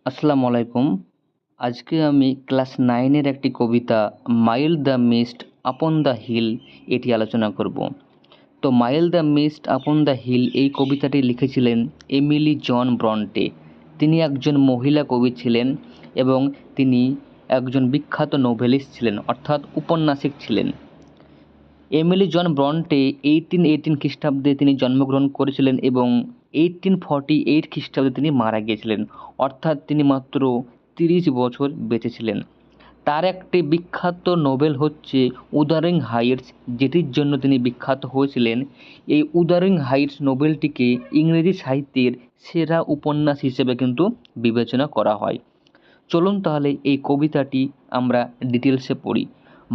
আসসালামু আলাইকুম। আজকে আমি ক্লাস 9 এর একটি কবিতা 'mild the mist upon the hill' এটি আলোচনা করব। তো 'mild the mist upon the hill' এই কবিতাটি লিখেছিলেন এমিলি জন ব্রন্টে। তিনি একজন মহিলা কবি ছিলেন এবং তিনি একজন বিখ্যাত নোভেলিস্ট ছিলেন, অর্থাৎ উপন্যাসিক ছিলেন। এমিলি জন ব্রন্টে 1818 খ্রিস্টাব্দে তিনি জন্মগ্রহণ করেছিলেন এবং 1848 খ্রিস্টাব্দে তিনি মারা গিয়েছিলেন, অর্থাৎ তিনি মাত্র 30 বছর বেঁচে ছিলেন। তার একটি বিখ্যাত নোবেল হচ্ছে 'উদারিং হাইটস', যেটির জন্য তিনি বিখ্যাত হয়েছিলেন। এই 'উদারিং হাইটস' নোবেলটিকে ইংরেজি সাহিত্যের সেরা উপন্যাস হিসেবে কিন্তু বিবেচনা করা হয়। চলুন তাহলে এই কবিতাটি আমরা ডিটেলসে পড়ি।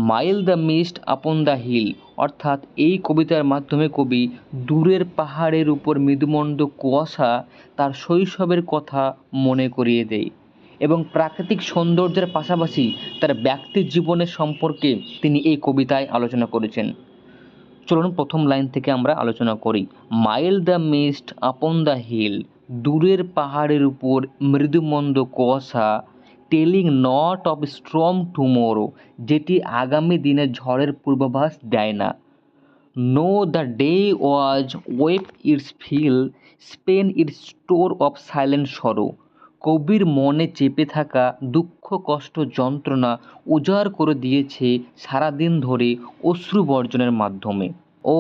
'Mild the mist upon the hill' অর্থাৎ এই কবিতার মাধ্যমে কবি দূরের পাহাড়ের উপর মৃদুমন্দ কুয়াশা তার শৈশবের কথা মনে করিয়ে দেয় এবং প্রাকৃতিক সৌন্দর্যের পাশাপাশি তার ব্যক্তির জীবনের সম্পর্কে তিনি এই কবিতায় আলোচনা করেছেন। চলুন প্রথম লাইন থেকে আমরা আলোচনা করি। 'Mild the mist upon the hill', দূরের পাহাড়ের উপর মৃদুমন্দ কুয়াশা, telling not of storm tomorrow, যেটি আগামী দিনের ঝড়ের পূর্বাভাস দেয় না। No the day was wept its fill, spent its store of silent sorrow, কবির মনে চেপে থাকা দুঃখ কষ্ট যন্ত্রণা উজাড় করে দিয়েছে সারাদিন ধরে অশ্রু বর্জনের মাধ্যমে। ও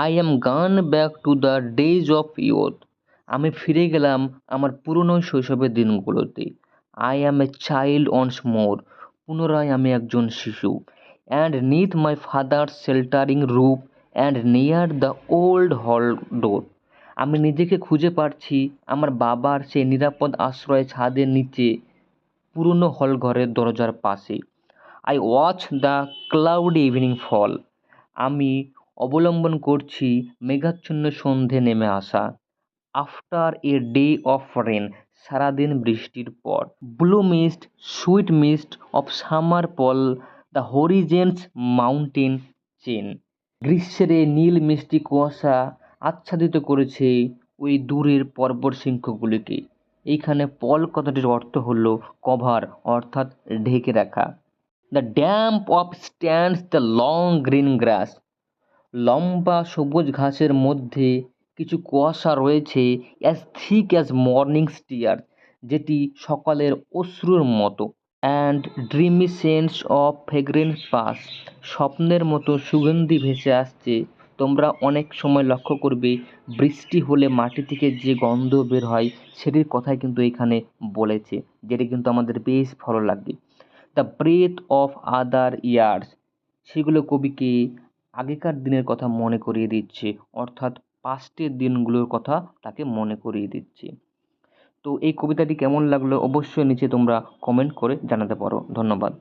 আই অ্যাম গান back to the days of youth, আমি ফিরে গেলাম আমার পুরনো শৈশবের দিনগুলোতে। আই অ্যাম এ চাইল্ড অনস মোর, পুনরায় আমি একজন শিশু। And neath my father's sheltering roof and near the old hall door, আমি নিজেকে খুঁজে পাচ্ছি আমার বাবার সেই নিরাপদ আশ্রয় ছাদের নিচে, পুরনো হলঘরের দরজার পাশে। I watch the cloudy evening fall, আমি অবলম্বন করছি মেঘাচ্ছন্ন সন্ধে নেমে আসা। After a day of rain, সারাদিন বৃষ্টির পর। Blue mist sweet mist of summer pall the horizon's mountain chain, গ্রীষ্মের এই নীল মিষ্টি কুয়াশা আচ্ছাদিত করেছে ওই দূরের পর্বত শৃঙ্গগুলিকে। এইখানে পল কথাটির অর্থ হলো কভার, অর্থাৎ ঢেকে রাখা। The damp of stands the long green গ্রাস, লম্বা সবুজ ঘাসের মধ্যে কিছু কুয়াশা রয়েছে, অ্যাজ থিক অ্যাজ মর্নিং টিয়ার, যেটি সকালের অশ্রুর মতো। And dreamy cents of fragrance pass, স্বপ্নের মতো সুগন্ধি ভেসে আসছে। তোমরা অনেক সময় লক্ষ্য করবে বৃষ্টি হলে মাটি থেকে যে গন্ধ বের হয় সেটির কথাই কিন্তু এখানে বলেছে, যেটি কিন্তু আমাদের বেশ ভালো লাগে। The breath of other years, সেগুলো কবিকে আগেকার দিনের কথা মনে করিয়ে দিচ্ছে, অর্থাৎ পাস্টের দিনগুলোর কথা তাকে মনে করিয়ে দিচ্ছে। তো এই কবিতাটি কেমন লাগলো অবশ্যই নিচে তোমরা কমেন্ট করে জানাতে পারো। ধন্যবাদ।